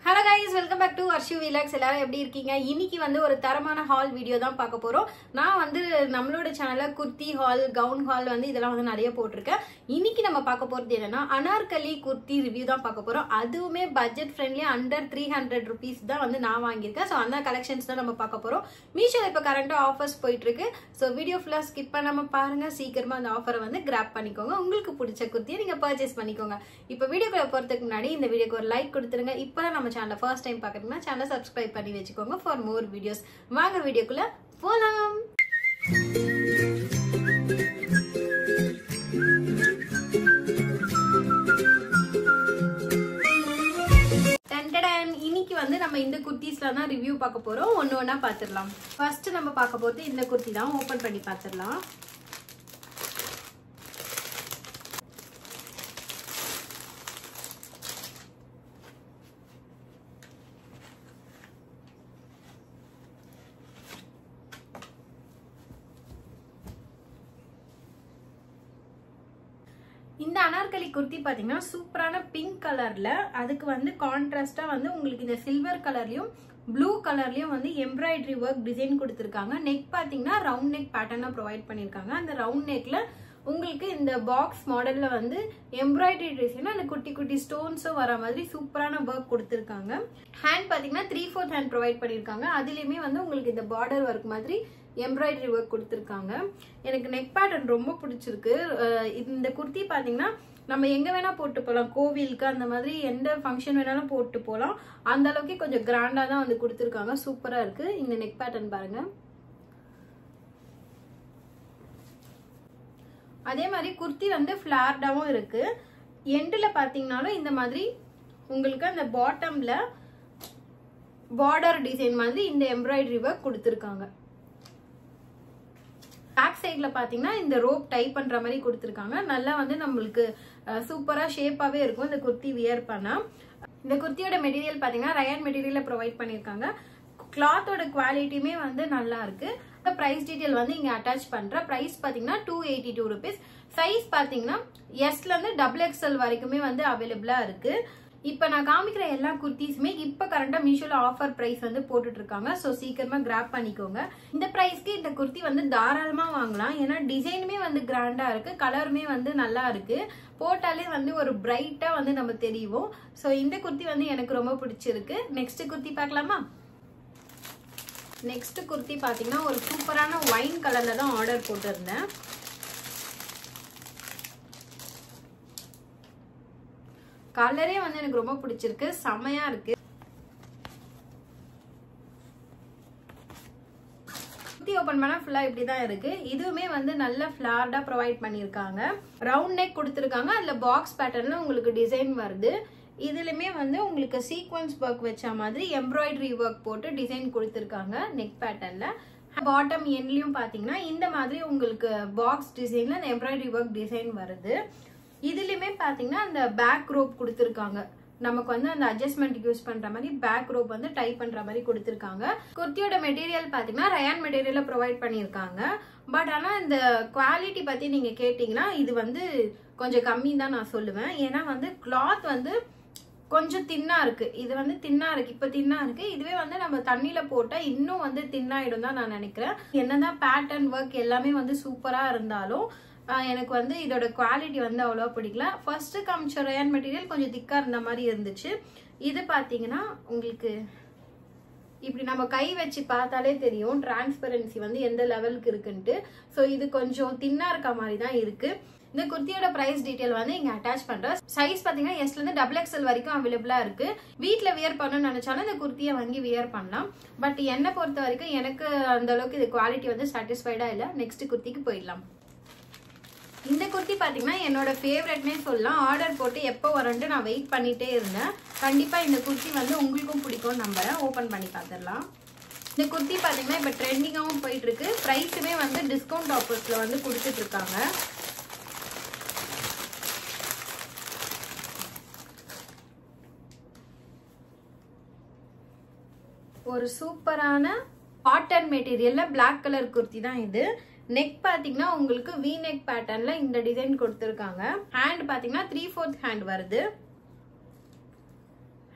Hello guys, welcome back to Arshu Vlogs. எல்லாரும் எப்படி இருக்கீங்க? இன்னைக்கு வந்து ஒரு தரமான ஹால் வீடியோ தான் பார்க்க போறோம். நான் வந்து நம்மளோட சேனல்ல குர்த்தி ஹால், கவுன் ஹால் வந்து இதெல்லாம் வந்து நிறைய போட்டுருக்கேன். இன்னைக்கு நம்ம பார்க்க போறது என்னன்னா அனார்கலி குர்த்தி ரிவ்யூ தான் பார்க்க போறோம். அதுவுமே பட்ஜெட் ஃப்ரெண்ட்லி அண்டர் 300 rupees தான் வந்து நான் வாங்கியிருக்கேன். ஸோ அந்த கலெக்ஷன்ஸ் தான் நம்ம பார்க்க போறோம். மீஷோல இப்போ கரண்டா ஆஃபர்ஸ் போயிட்டு இருக்கு. ஸோ வீடியோ ஃபுல்லா ஸ்கிப் பண்ணாம பாருங்க. சீக்கிரமா அந்த ஆஃபரை வந்து கிராப் பண்ணிக்கோங்க. உங்களுக்கு பிடிச்ச குர்த்தியை நீங்க பர்ச்சேஸ் பண்ணிக்கோங்க. இப்போ வீடியோக்குள்ள போறதுக்கு முன்னாடி இந்த வீடியோக்கு ஒரு லைக் கொடுத்துருங்க. இப்பதான் நம்ம சேனலை ஃபர்ஸ்ட் டைம் பார்க்கறீங்கன்னா சேனலை சப்ஸ்கிரைப் பண்ணி வச்சுக்கோங்க ஃபார் மோர் வீடியோஸ். வாங்க வீடியோக்குள்ள போலாம். இன்னைக்கு வந்து நம்ம இந்த குர்த்திஸ்ல தான் ரிவ்யூ பார்க்க போறோம். ஒன்னு ஒன்னா பாத்துடலாம். ஃபர்ஸ்ட் நம்ம பார்க்க போறது இந்த குர்த்தி தான். ஓபன் பண்ணி பாத்துடலாம். இந்த அனார்கலி குர்த்தி பாத்தீங்கன்னா சூப்பரான பிங்க் கலர்ல, அதுக்கு வந்து கான்ட்ராஸ்டா வந்து உங்களுக்கு இந்த சில்வர் கலர்லயும் ப்ளூ கலர்லயும் வந்து எம்ப்ராய்டரி ஒர்க் டிசைன் கொடுத்திருக்காங்க. நெக் பாத்தீங்கன்னா ரவுண்ட் நெக் பேட்டர்னா ப்ரொவைட் பண்ணிருக்காங்க. அந்த ரவுண்ட் நெக்ல உங்களுக்கு இந்த பாக்ஸ் மாடல்ல வந்து எம்ப்ராய்டரி டிசைன் அந்த குட்டி குட்டி ஸ்டோன்ஸும் வர மாதிரி சூப்பரான ஒர்க் கொடுத்திருக்காங்க. ஹேண்ட் பாத்தீங்கன்னா 3/4 ஹேண்ட் ப்ரொவைட் பண்ணிருக்காங்க. அதுலயுமே வந்து உங்களுக்கு இந்த பார்டர் ஒர்க் மாதிரி எம்ப்ராய்டரி ஒர்க் கொடுத்திருக்காங்க. எனக்கு நெக் பேட்டர்ன் ரொம்ப பிடிச்சிருக்கு. இந்த குர்த்தி பாத்தீங்கன்னா நம்ம எங்க வேணா போட்டு போகலாம். கோவிலுக்கு அந்த மாதிரி எந்த ஃபங்க்ஷன் வேணாலும் போட்டு போகலாம். அந்த அளவுக்கு கொஞ்சம் கிராண்டா தான் வந்து கொடுத்திருக்காங்க. சூப்பரா இருக்கு. இந்த நெக் பேட்டர்ன் பாருங்க. அதே மாதிரி குர்த்தி வந்து ஃபிளார்டாவும் இருக்கு. எண்ட்ல பாத்தீங்கன்னாலும் இந்த மாதிரி உங்களுக்கு அந்த பாட்டம்ல பார்டர் டிசைன் மாதிரி இந்த எம்ப்ராய்டரி ஒர்க் கொடுத்திருக்காங்க. பேக் சைட்ல பாத்தீங்கன்னா இந்த ரோப் டைப் பண்ற மாதிரி கொடுத்திருக்காங்க. நல்லா வந்து நம்மளுக்கு சூப்பரா ஷேப்பாவே இருக்கும் இந்த குர்த்தி வியர் பண்ணா. இந்த குர்த்தியோட மெட்டீரியல் பாத்தீங்கன்னா ரயான் மெட்டீரியல்ல ப்ரொவைட் பண்ணிருக்காங்க. கிளாத்தோட குவாலிட்டியுமே வந்து நல்லா இருக்கு. பிரைஸ் டீடைல் வந்து இங்க அட்டாச் பண்ற. பிரைஸ் பாத்தீங்கன்னா 282 rupees. சைஸ் பாத்தீங்கன்னா எஸ்ல இருந்து XXL வரைக்குமே வந்து அவைலபிளா இருக்கு. இப்ப நான் காமிக்கிற எல்லா குர்த்திஸுமே இப்ப கரண்டா மீஷோல ஆஃபர் பிரைஸ் வந்து போட்டுட்டு இருக்காங்க. சோ சீக்கிரமா கிராப் பண்ணிக்கோங்க. இந்த பிரைஸ்க்கு இந்த குர்த்தி வந்து தாராளமா வாங்கலாம். ஏன்னா டிசைனுமே வந்து கிராண்டா இருக்கு, கலருமே வந்து நல்லா இருக்கு. போட்டாலே வந்து ஒரு பிரைட்டா வந்து நம்ம தெரியும். சோ இந்த குர்த்தி வந்து எனக்கு ரொம்ப பிடிச்சிருக்கு. நெக்ஸ்ட் குர்த்தி பார்க்கலாமா? நெக்ஸ்ட் குர்த்தி பாத்தீங்கன்னா ஒரு சூப்பரான ஒயின் கலர்ல தான் ஆர்டர் போட்டிருந்தேன். கலரே வந்து எனக்கு ரொம்ப பிடிச்சிருக்கு. செமையா இருக்கு. குர்த்தி ஓபன் பண்ணா ஃபுல்லா இப்படிதான் இருக்கு. இதுவுமே வந்து நல்ல ஃபிளார்டா ப்ரொவைட் பண்ணிருக்காங்க. ரவுண்ட் நெக் கொடுத்திருக்காங்க. அதுல பாக்ஸ் பேட்டர்ன்ல உங்களுக்கு டிசைன் வருது. இதுலயுமே வந்து உங்களுக்கு சீக்வன்ஸ் ஒர்க் வச்ச மாதிரி எம்ப்ராய்டரி ஒர்க் போட்டு டிசைன் கொடுத்திருக்காங்க நெக் பேட்டர்ன்ல. பாட்டம் எண்ட்லயும் பாத்தீங்கன்னா இந்த மாதிரி உங்களுக்கு பாக்ஸ் டிசைன்ல அந்த எம்ப்ராய்டரி ஒர்க் டிசைன் வருது. இதுலயுமே பாத்தீங்கன்னா அந்த பேக் ரோப் கொடுத்திருக்காங்க. நமக்கு வந்து அந்த அட்ஜஸ்ட்மெண்ட் யூஸ் பண்ற மாதிரி பேக் ரோப் வந்து டைப் பண்ற மாதிரி கொடுத்திருக்காங்க. குர்த்தியோட மெட்டீரியல் பாத்தீங்கன்னா ரயான் மெட்டீரியல்ல ப்ரொவைட் பண்ணிருக்காங்க. பட் ஆனா இந்த குவாலிட்டி பத்தி நீங்க கேட்டீங்கன்னா இது வந்து கொஞ்சம் கம்மி தான் நான் சொல்லுவேன். ஏன்னா வந்து கிளாத் வந்து கொஞ்சம் தின்னா இருக்கு. இது வந்து தின்னா இருக்கு. இப்ப தின்னா இருக்கு. இதுவே வந்து நம்ம தண்ணியில போட்டா இன்னும் வந்து தின்னாயிடும் தான் நான் நினைக்கிறேன். என்னதான் பேட்டர்ன் ஒர்க் எல்லாமே வந்து சூப்பரா இருந்தாலும் எனக்கு வந்து இதோட குவாலிட்டி வந்து அவ்வளவா பிடிக்கல. ஃபர்ஸ்ட் காமிச்ச ரயான் மெட்டீரியல் கொஞ்சம் திக்கா இருந்த மாதிரி இருந்துச்சு. இது பாத்தீங்கன்னா உங்களுக்கு இப்படி நம்ம கை வச்சு பார்த்தாலே தெரியும் டிரான்ஸ்பரன்சி வந்து எந்த லெவலுக்கு இருக்குன்ட்டு. சோ இது கொஞ்சம் தின்னா இருக்க மாதிரி தான் இருக்கு. இந்த குர்த்தியோட பிரைஸ் டீடைல் வந்து இங்க அட்டாச் பண்றேன். சைஸ் பாத்தீங்கன்னா எஸ்ல இருந்து XXL வரைக்கும் அவைலபிளா இருக்கு. வீட்ல வியர் பண்ணணும்னு நினைச்சாலும் இந்த குர்த்தியை வாங்கி வியர் பண்ணலாம். பட் என்னை பொறுத்த வரைக்கும் எனக்கு அந்த அளவுக்கு இது குவாலிட்டி வந்து சாட்டிஸ்ஃபைடா இல்ல. நெக்ஸ்ட் குர்த்திக்கு போயிடலாம். இந்த குர்த்தி பாத்தீங்கன்னா என்னோட ஃபேவரட்னே சொல்லலாம். ஆர்டர் போட்டு எப்போ வரும்னு நான் வெயிட் பண்ணிட்டே இருந்தேன். கண்டிப்பா இந்த குர்த்தி வந்து உங்களுக்கும் பிடிக்கும் நம்புறேன். ஓபன் பண்ணி பாத்துடலாம். இந்த குர்த்தி பாத்தீங்கன்னா இப்ப ட்ரெண்டிங்காவும் போயிட்டு இருக்கு. பிரைஸுமே வந்து டிஸ்கவுண்ட் ஆஃபர்ஸ்ல வந்து கொடுத்துட்டு இருக்காங்க. ஒரு சூப்பரான காட்டன் மெட்டீரியல்ல பிளாக் கலர் குர்த்தி தான் இது. நெக் பாத்தீங்கன்னா உங்களுக்கு வி நெக் பேட்டர்ன்ல இந்த டிசைன் கொடுத்திருக்காங்க. ஹேண்ட் பாத்தீங்கன்னா 3/4 ஹேண்ட் வருது.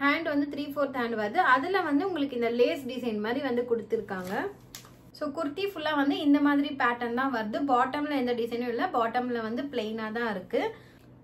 ஹேண்ட் வந்து 3/4 ஹேண்ட் வருது. அதுல வந்து உங்களுக்கு இந்த லேஸ் டிசைன் மாதிரி வந்து கொடுத்துருக்காங்க. ஸோ குர்த்தி ஃபுல்லா வந்து இந்த மாதிரி பேட்டர்ன் தான் வருது. பாட்டம்ல எந்த டிசைனும் இல்லை, பாட்டம்ல வந்து பிளெயினா தான் இருக்கு.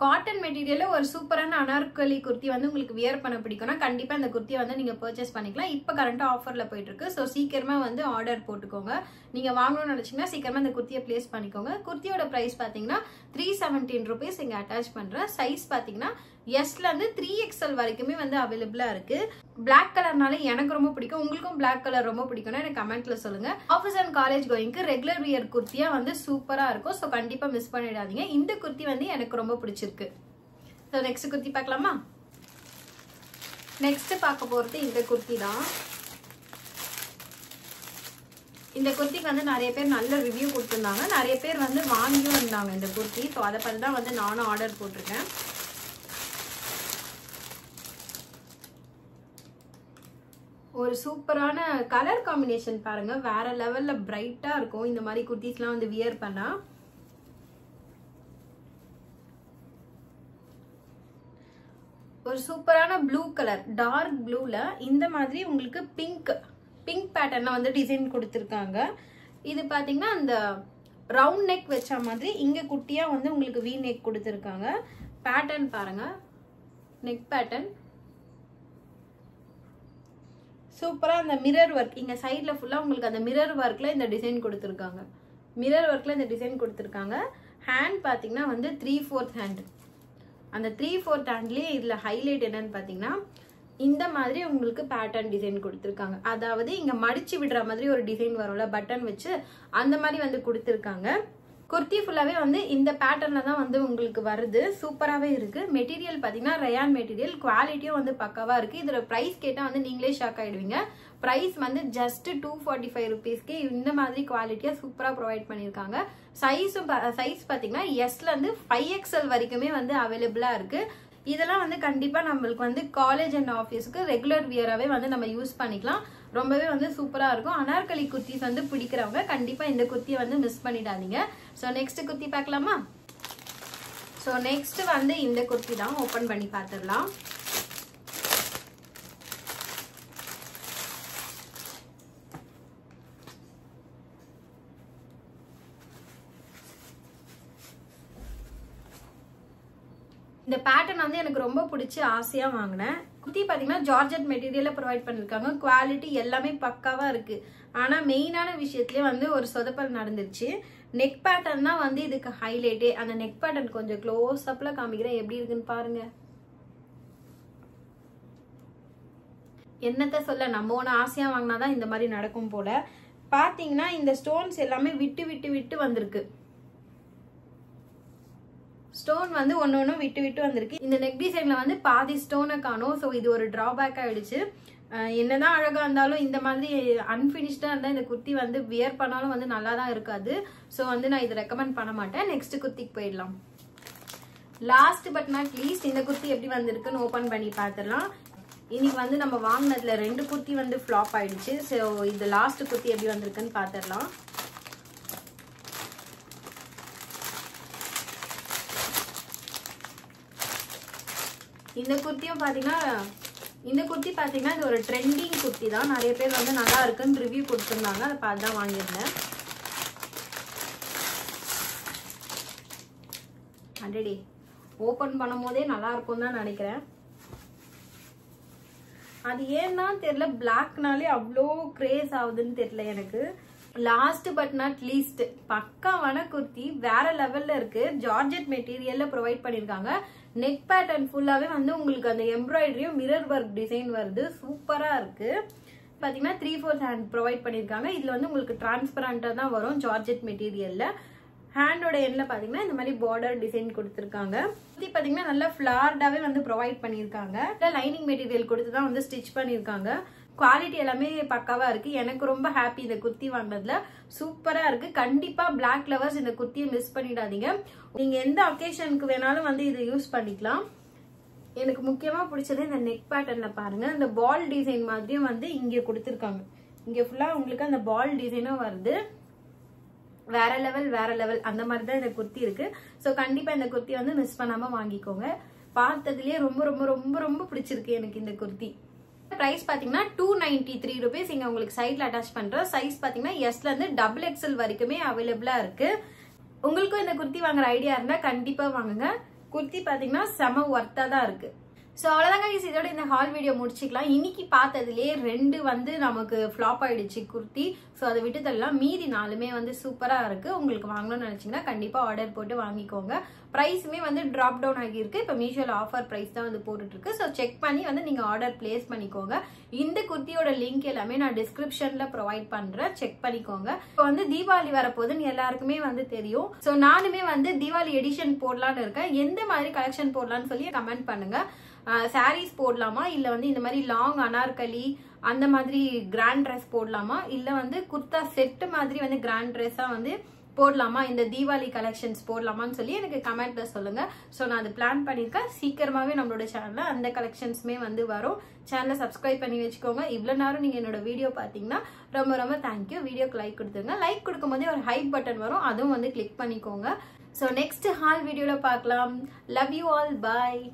காட்டன் மெட்டீரியல்ல ஒரு சூப்பரான அனார்கலி குர்த்தி வந்து உங்களுக்கு வியர் பண்ண பிடிக்கும்னா கண்டிப்பா இந்த குர்த்தியை வந்து நீங்க பர்ச்சேஸ் பண்ணிக்கலாம். இப்போ கரண்டா ஆஃபர்ல போயிட்டு இருக்கு. ஸோ சீக்கிரமா வந்து ஆர்டர் போட்டுக்கோங்க. நீங்க வாங்கணும்னு நினைச்சீங்கன்னா சீக்கிரமா இந்த குர்த்தியை பிளேஸ் பண்ணிக்கோங்க. குர்த்தியோட பிரைஸ் பாத்தீங்கன்னா 317 rupees. இங்க அட்டாச் பண்றேன். சைஸ் பாத்தீங்கன்னா எஸ்ல இருந்து 3XL வரைக்குமே வந்து அவைலபிளா இருக்கு. பிளாக் கலர்னால எனக்கு ரொம்ப பிடிக்கும். உங்களுக்கும் பிளாக் கலர் ரொம்ப பிடிக்கும்னா எனக்கு கமெண்ட்ல சொல்லுங்க. ஆஃபீஸ் அண்ட் காலேஜ் கோயிங்க்கு ரெகுலர் வியர் குர்த்தியா வந்து சூப்பரா இருக்கும். ஸோ கண்டிப்பா மிஸ் பண்ணிடாதீங்க. இந்த குர்த்தி வந்து எனக்கு ரொம்ப பிடிச்சிருக்கு. ஸோ நெக்ஸ்ட் குர்த்தி பார்க்கலாமா? நெக்ஸ்ட் பார்க்க போறது இந்த குர்த்தி தான். இந்த குர்த்திக்கு வந்து நிறைய பேர் நல்ல ரிவ்யூ கொடுத்துருந்தாங்க. நிறைய பேர் வந்து வாங்கியும் இருந்தாங்க இந்த குர்த்தி. ஸோ அதை பத்தி தான் வந்து நானும் ஆர்டர் போட்டிருக்கேன். ஒரு சூப்பரான கலர் காம்பினேஷன் பாருங்க, வேற லெவல்ல பிரைட்டா இருக்கும். இந்த மாதிரி குர்த்திஸ்லாம் வந்து வியர் பண்ணா ஒரு சூப்பரான ப்ளூ கலர், டார்க் ப்ளூல இந்த மாதிரி உங்களுக்கு பிங்க் பேட்டர்ன்ல வந்து டிசைன் கொடுத்துருக்காங்க. இது பாத்தீங்கன்னா அந்த ரவுண்ட் நெக் வச்ச மாதிரி இங்க குட்டியா வந்து உங்களுக்கு வி நெக் கொடுத்துருக்காங்க. பேட்டர்ன் பாருங்க, நெக் பேட்டர்ன் சூப்பரா. அந்த மிரர் ஒர்க் இங்க சைட்ல ஃபுல்லா உங்களுக்கு அந்த மிரர் ஒர்க்ல இந்த டிசைன் கொடுத்துருக்காங்க. மிரர் ஒர்க்ல இந்த டிசைன் கொடுத்துருக்காங்க. ஹேண்ட் பாத்தீங்கன்னா வந்து 3/4 ஹேண்ட். அந்த 3/4 ஹேண்ட்லயே இதுல ஹைலைட் என்னன்னு பாத்தீங்கன்னா இந்த மாதிரி உங்களுக்கு பேட்டர்ன் டிசைன் கொடுத்துருக்காங்க. அதாவது இங்க மடிச்சு விடுற மாதிரி ஒரு டிசைன் வரும்ல பட்டன் வச்சு, அந்த மாதிரி வந்து கொடுத்துருக்காங்க. குர்த்தி ஃபுல்லாவே வந்து இந்த பேட்டர்ன்ல தான் வந்து உங்களுக்கு வருது. சூப்பராகவே இருக்கு. மெட்டீரியல் பாத்தீங்கன்னா ரயான் மெட்டீரியல், குவாலிட்டியும் வந்து பக்காவா இருக்கு. இதோட பிரைஸ் கேட்டா வந்து நீங்களே ஷாக் ஆயிடுவீங்க. பிரைஸ் வந்து ஜஸ்ட் 245 rupeesக்கு இந்த மாதிரி குவாலிட்டியா சூப்பரா ப்ரொவைட் பண்ணிருக்காங்க. சைஸ் பாத்தீங்கன்னா எஸ்ல இருந்து 5XL வரைக்குமே வந்து அவைலபிளா இருக்கு. இதெல்லாம் வந்து கண்டிப்பா நம்மளுக்கு வந்து காலேஜ் அண்ட் ஆஃபீஸ்க்கு ரெகுலர் வியராகவே வந்து நம்ம யூஸ் பண்ணிக்கலாம். ரொம்பவே வந்து சூப்பரா இருக்கும். அனார்கலி குர்த்திஸ் வந்து பிடிக்கிறவங்க கண்டிப்பா இந்த குர்த்தியை வந்து மிஸ் பண்ணிடாதீங்க. ஸோ நெக்ஸ்ட் குர்த்தி பார்க்கலாமா? ஸோ நெக்ஸ்ட் வந்து இந்த குர்த்தி தான். ஓபன் பண்ணி பார்த்துடலாம். இந்த பேட்டர்ன் வந்து எனக்கு ரொம்ப பிடிச்சி ஆசையா வாங்கினேன். குர்த்தி பாத்தீங்கன்னா ஜார்ஜெட் மெட்டீரியல்ல ப்ரொவைட் பண்ணிருக்காங்க. குவாலிட்டி எல்லாமே பக்காவா இருக்கு. ஆனா மெயினான விஷயத்திலே வந்து ஒரு சொதப்பல் நடந்துருச்சு. நெக் பேட்டர்ன் தான் வந்து இதுக்கு ஹைலைட்டே. அந்த நெக் பேட்டர்ன் கொஞ்சம் க்ளோஸ் அப்ல காமிக்கிறேன், எப்படி இருக்குன்னு பாருங்க. என்னத்த சொல்ல, நம்ம ஒன்று ஆசையா வாங்கினாதான் இந்த மாதிரி நடக்கும் போல. பாத்தீங்கன்னா இந்த ஸ்டோன்ஸ் எல்லாமே விட்டு விட்டு விட்டு வந்திருக்கு. ஸ்டோன் வந்து ஒன்னு விட்டு விட்டு வந்திருக்கு. இந்த நெக் டிசைன்ல வந்து பாதி ஸ்டோனை காணும். ஸோ இது ஒரு டிராபேக் ஆயிடுச்சு. என்னதான் அழகா இருந்தாலும் இந்த மாதிரி அன்பினிஷ்டா இருந்தா இந்த குர்த்தி வந்து வியர் பண்ணாலும் வந்து நல்லா தான் இருக்காது. ஸோ வந்து நான் இதை ரெக்கமெண்ட் பண்ண மாட்டேன். நெக்ஸ்ட் குர்த்திக்கு போயிடலாம். லாஸ்ட் பட் நாட் லீஸ்ட் இந்த குர்த்தி எப்படி வந்திருக்குன்னு ஓபன் பண்ணி பார்த்துடலாம். இன்னைக்கு வந்து நம்ம வாங்கினதுல 2 குர்த்தி வந்து ஃபிளாப் ஆயிடுச்சு. ஸோ இந்த லாஸ்ட் குர்த்தி எப்படி வந்திருக்குன்னு பார்த்துடலாம். இந்த குர்த்தியும் பாத்தீங்கன்னா இது ஒரு ட்ரெண்டிங் குர்த்தி தான். நிறைய பேர் வந்து நல்லா இருக்குன்னு ரிவ்யூ கொடுத்துருந்தாங்க. அதை பார்த்து தான் வாங்கியிருந்தேன். ஆல்ரெடி ஓபன் பண்ணும் போதே நல்லா இருக்கும் தான் நினைக்கிறேன். அது ஏன்னா தெரியல, பிளாக்னாலே அவ்வளோ கிரேஸ் ஆகுதுன்னு தெரியல எனக்கு. லாஸ்ட் பட் நாட் லீஸ்ட் பக்காவான குர்த்தி, வேற லெவல்ல இருக்கு. ஜார்ஜெட் மெட்டீரியல்ல ப்ரொவைட் பண்ணிருக்காங்க. நெக் பேட்டர்ன் ஃபுல்லாவே வந்து உங்களுக்கு அந்த எம்ப்ராய்டரியும் மிரர் ஒர்க் டிசைன் வருது. சூப்பரா இருக்கு. பாத்தீங்கன்னா 3/4 ஹேண்ட் ப்ரொவைட் பண்ணிருக்காங்க. இதுல வந்து உங்களுக்கு டிரான்ஸ்பரண்டா தான் வரும் ஜார்ஜெட் மெட்டீரியல்ல. ஹேண்டோட எண்ட்ல பாத்தீங்கன்னா இந்த மாதிரி பார்டர் டிசைன் கொடுத்துருக்காங்க. இது பாத்தீங்கன்னா நல்லா ஃபிளார்டாவே வந்து ப்ரொவைட் பண்ணிருக்காங்க. லைனிங் மெட்டீரியல் கொடுத்து தான் வந்து ஸ்டிச் பண்ணிருக்காங்க. குவாலிட்டி எல்லாமே பக்காவா இருக்கு. எனக்கு ரொம்ப ஹாப்பி இந்த குர்த்தி வாங்கினதுல. சூப்பரா இருக்கு. கண்டிப்பா பிளாக் லவர்ஸ் இந்த குர்த்தியை மிஸ் பண்ணிடாதீங்க. நீங்க எந்த ஒகேஷனுக்கு வேணாலும் வந்து இதை யூஸ் பண்ணிக்கலாம். எனக்கு முக்கியமா பிடிச்சது இந்த நெக் பேட்டர்ன்ல பாருங்க, இந்த பால் டிசைன் மாதிரியும் வந்து இங்க கொடுத்துருக்காங்க. இங்க ஃபுல்லா உங்களுக்கு அந்த பால் டிசைனும் வருது. வேற லெவல் அந்த மாதிரி தான் இந்த குர்த்தி இருக்கு. ஸோ கண்டிப்பா இந்த குர்த்தி வந்து மிஸ் பண்ணாம வாங்கிக்கோங்க. பார்த்ததுலயே ரொம்ப ரொம்ப ரொம்ப ரொம்ப பிடிச்சிருக்கு எனக்கு இந்த குர்த்தி. பிரைஸ் பாத்தீங்கன்னா 293 rupees. இங்க உங்களுக்கு சைட்ல அட்டாச் பண்ற சைஸ் பாத்தீங்கன்னா எஸ்ல இருந்து XXL வரைக்குமே அவைலபிளா இருக்கு. உங்களுக்கும் இந்த குர்த்தி வாங்குற ஐடியா இருந்தா கண்டிப்பா வாங்குங்க. குர்த்தி பாத்தீங்கன்னா செம ஒர்த்தா தான் இருக்கு. சோ அவ்வளவுதாங்க guys, இதோட இந்த ஹால் வீடியோ முடிச்சுக்கலாம். இன்னைக்கு பார்த்ததுலயே 2 வந்து நமக்கு ஃபிளாப் ஆயிடுச்சு குர்த்தி. சோ அதை விட்டு தரலாம். மீதி 4மே வந்து சூப்பரா இருக்கு. உங்களுக்கு வாங்கணும்னு நினைச்சீங்கன்னா கண்டிப்பா ஆர்டர் போட்டு வாங்கிக்கோங்க. பிரைஸுமே வந்து டிராப் டவுன் ஆகியிருக்கு. இப்போ மீஷோல ஆஃபர் பிரைஸ் தான் வந்து போட்டுட்டு இருக்கு. ஸோ செக் பண்ணி வந்து நீங்க ஆர்டர் பிளேஸ் பண்ணிக்கோங்க. இந்த குர்த்தியோட லிங்க் எல்லாமே நான் டிஸ்கிரிப்ஷன்ல ப்ரொவைட் பண்றேன், செக் பண்ணிக்கோங்க. இப்போ வந்து தீபாவளி வரப்போகுதுன்னு எல்லாருக்குமே வந்து தெரியும். ஸோ நானுமே வந்து தீபாவளி எடிஷன் போடலான்னு இருக்கேன். எந்த மாதிரி கலெக்ஷன் போடலான்னு சொல்லி கமெண்ட் பண்ணுங்க. சாரீஸ் போடலாமா, இல்ல வந்து இந்த மாதிரி லாங் அனார்கலி அந்த மாதிரி கிராண்ட் ட்ரெஸ் போடலாமா, இல்ல வந்து குர்தா செட் மாதிரி வந்து கிராண்ட் ட்ரெஸ்ஸா வந்து போடலாமா, இந்த தீபாவளி கலெக்ஷன்ஸ் போடலாமான்னு சொல்லி எனக்கு கமெண்ட்ல சொல்லுங்க. ஸோ நான் அது பிளான் பண்ணியிருக்கேன். சீக்கிரமாவே நம்மளோட சேனல்ல அந்த கலெக்ஷன்ஸுமே வந்து வரும். சேனலை சப்ஸ்கிரைப் பண்ணி வச்சுக்கோங்க. இவ்வளவு நேரம் நீங்க என்னோட வீடியோ பாத்தீங்கன்னா ரொம்ப ரொம்ப தேங்க்யூ. வீடியோக்கு லைக் கொடுத்துருங்க. லைக் கொடுக்கும் போதே ஒரு ஹைப் பட்டன் வரும், அதுவும் வந்து கிளிக் பண்ணிக்கோங்க. ஸோ நெக்ஸ்ட் ஹால் வீடியோல பார்க்கலாம். Love you all. பாய்.